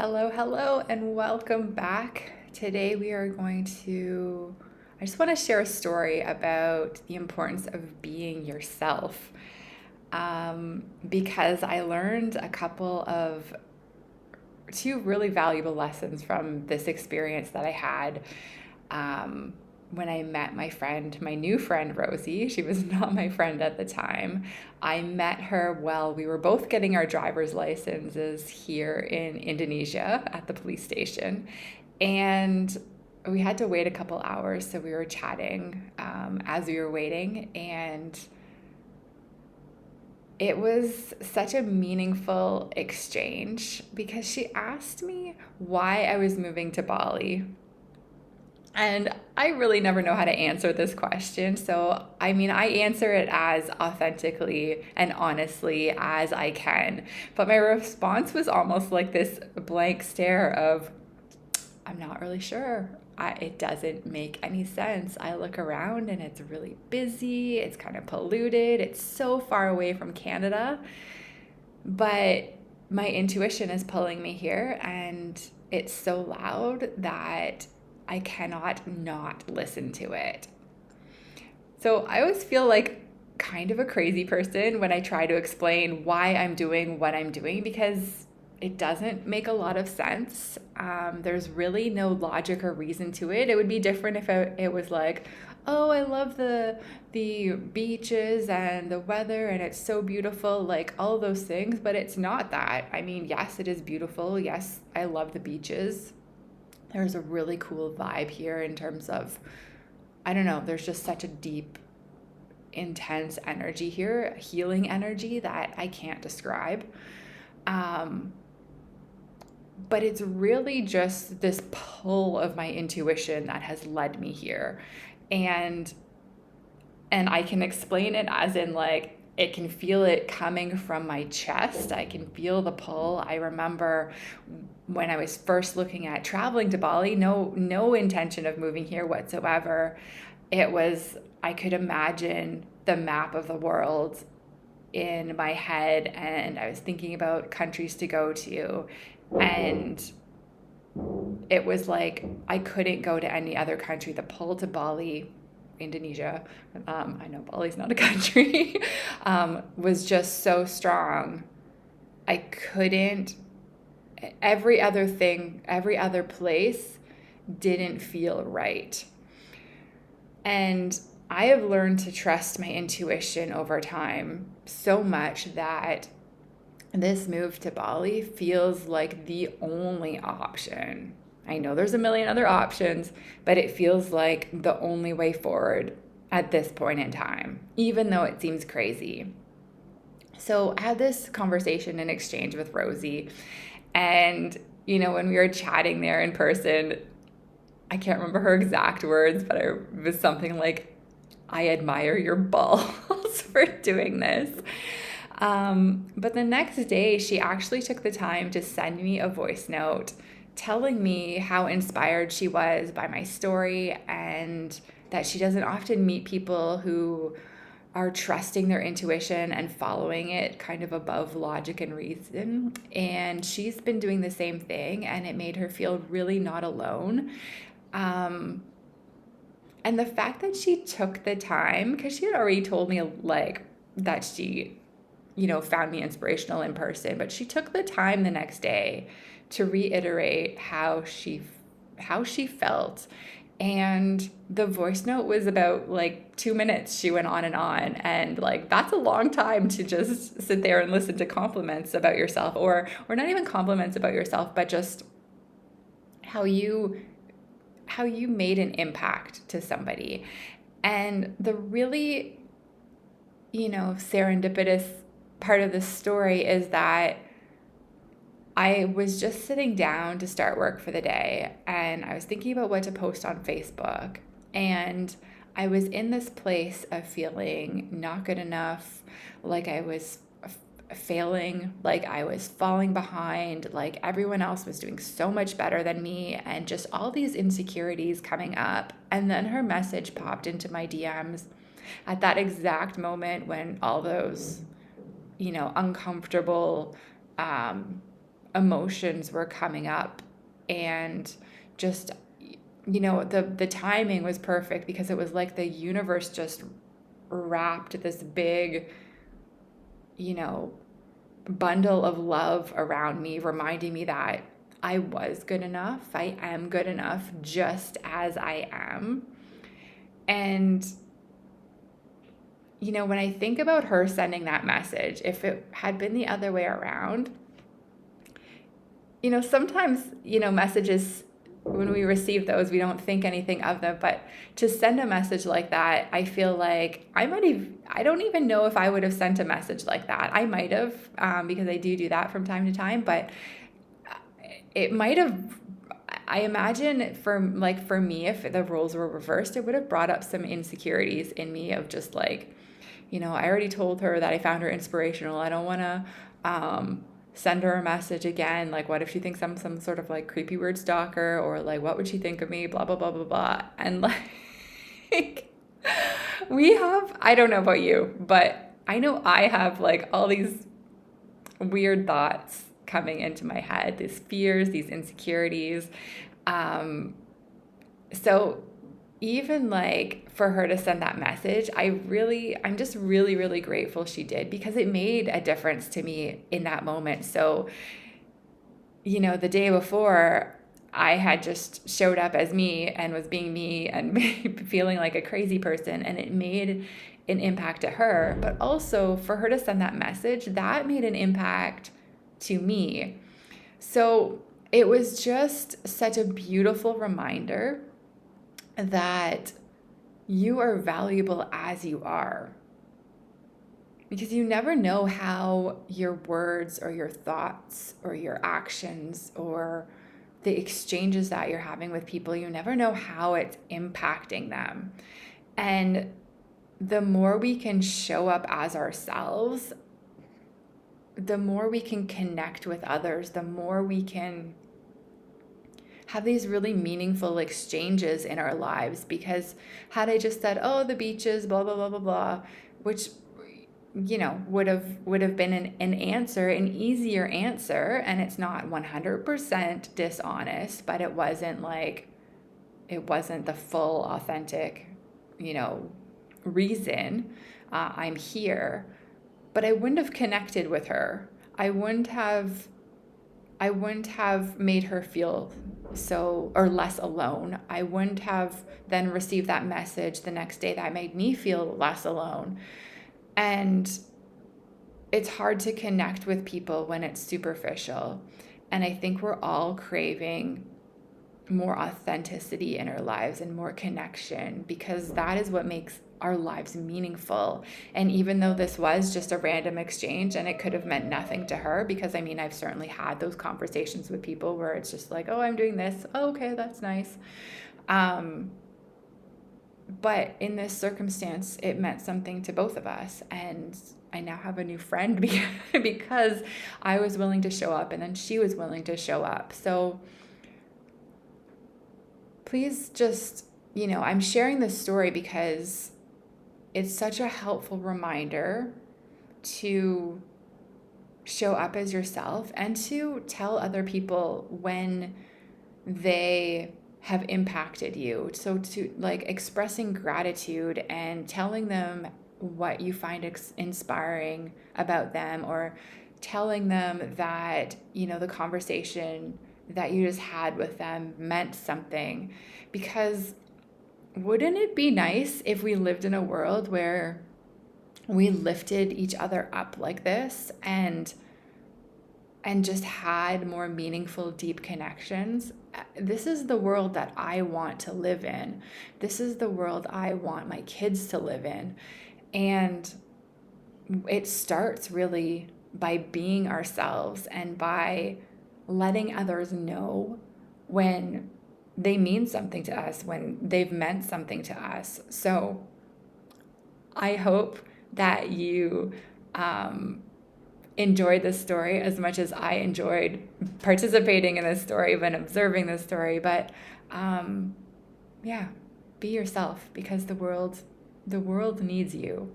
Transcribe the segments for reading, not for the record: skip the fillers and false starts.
Hello, and welcome back. Today I just want to share a story about the importance of being yourself. Because I learned two really valuable lessons from this experience that I had um, when I met my new friend Rosie. She was not my friend at the time. I met her while we were both getting our driver's licenses here in Indonesia at the police station. And we had to wait a couple hours, so we were chatting as we were waiting. And it was such a meaningful exchange because she asked me why I was moving to Bali. And I really never know how to answer this question. So, I answer it as authentically and honestly as I can. But my response was almost like this blank stare of, I'm not really sure. It doesn't make any sense. I look around and it's really busy, it's kind of polluted, it's so far away from Canada. But my intuition is pulling me here, and it's so loud that I cannot not listen to it. So I always feel like kind of a crazy person when I try to explain why I'm doing what I'm doing because it doesn't make a lot of sense. There's really no logic or reason to it. It would be different if it was like, oh, I love the beaches and the weather and it's so beautiful, like all those things. But it's not that. I mean, yes, it is beautiful. Yes, I love the beaches. There's a really cool vibe here in terms of, I don't know, there's just such a deep, intense energy here, healing energy that I can't describe. Um, but it's really just this pull of my intuition that has led me here. And I can explain it as in like it can feel it coming from my chest. I can feel the pull. I remember when I was first looking at traveling to Bali, no intention of moving here whatsoever. It was, I could imagine the map of the world in my head, and I was thinking about countries to go to, and it was like I couldn't go to any other country. The pull to Bali, Indonesia, I know Bali's not a country, was just so strong. I couldn't, every other place didn't feel right. And I have learned to trust my intuition over time so much that this move to Bali feels like the only option. I know there's a million other options, but it feels like the only way forward at this point in time, even though it seems crazy. So I had this conversation and exchange with Rosie, and when we were chatting there in person, I can't remember her exact words, but it was something like, I admire your balls for doing this. But the next day, she actually took the time to send me a voice note telling me how inspired she was by my story and that she doesn't often meet people who are trusting their intuition and following it kind of above logic and reason. And she's been doing the same thing, and it made her feel really not alone. Um, and the fact that she took the time, because she had already told me like that she, found me inspirational in person, but she took the time the next day to reiterate how she felt. And the voice note was about like 2 minutes. She went on, and like that's a long time to just sit there and listen to compliments about yourself, or not even compliments about yourself, but just how you made an impact to somebody. And the really, serendipitous part of the story is that I was just sitting down to start work for the day, and I was thinking about what to post on Facebook. And I was in this place of feeling not good enough, like I was failing, like I was falling behind, like everyone else was doing so much better than me, and just all these insecurities coming up. And then her message popped into my DMs at that exact moment when all those, uncomfortable emotions were coming up, and just, the timing was perfect because it was like the universe just wrapped this big, you know, bundle of love around me, reminding me that I was good enough. I am good enough just as I am. And, when I think about her sending that message, if it had been the other way around, sometimes, messages, when we receive those, we don't think anything of them. But to send a message like that, I feel like I don't even know if I would have sent a message like that. I might have, because I do that from time to time, but it might have, I imagine for me, if the roles were reversed, it would have brought up some insecurities in me of just like, I already told her that I found her inspirational. I don't want to, send her a message again. Like, what if she thinks I'm some sort of like creepy weird stalker, or like, what would she think of me? Blah, blah, blah, blah, blah. And like, I don't know about you, but I know I have like all these weird thoughts coming into my head, these fears, these insecurities. So even like for her to send that message, I'm just really, really grateful she did, because it made a difference to me in that moment. So, the day before, I had just showed up as me and was being me and feeling like a crazy person, and it made an impact to her. But also for her to send that message, that made an impact to me. So it was just such a beautiful reminder that you are valuable as you are, because you never know how your words or your thoughts or your actions or the exchanges that you're having with people, you never know how it's impacting them. And the more we can show up as ourselves, the more we can connect with others, the more we can have these really meaningful exchanges in our lives. Because had I just said, oh, the beaches, blah, blah, blah, blah, blah, which, would have been an answer, an easier answer. And it's not 100% dishonest, but it wasn't the full authentic, reason I'm here. But I wouldn't have connected with her. I wouldn't have made her feel so, or less alone. I wouldn't have then received that message the next day that made me feel less alone. And it's hard to connect with people when it's superficial. And I think we're all craving more authenticity in our lives and more connection, because that is what makes our lives meaningful. And even though this was just a random exchange and it could have meant nothing to her, because I've certainly had those conversations with people where it's just like, oh, I'm doing this. Oh, okay, that's nice. But in this circumstance, it meant something to both of us. And I now have a new friend because I was willing to show up, and then she was willing to show up. So please just, I'm sharing this story because it's such a helpful reminder to show up as yourself and to tell other people when they have impacted you. So to expressing gratitude and telling them what you find inspiring about them, or telling them that, the conversation that you just had with them meant something. Because wouldn't it be nice if we lived in a world where we lifted each other up like this and just had more meaningful, deep connections? This is the world that I want to live in. This is the world I want my kids to live in. And it starts really by being ourselves and by letting others know when they mean something to us, when they've meant something to us. So I hope that you enjoyed this story as much as I enjoyed participating in this story and observing this story. But be yourself, because the world needs you.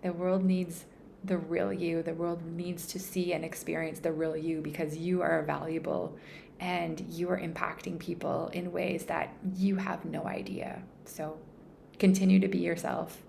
The world needs the real you. The world needs to see and experience the real you because you are valuable and you are impacting people in ways that you have no idea. So continue to be yourself.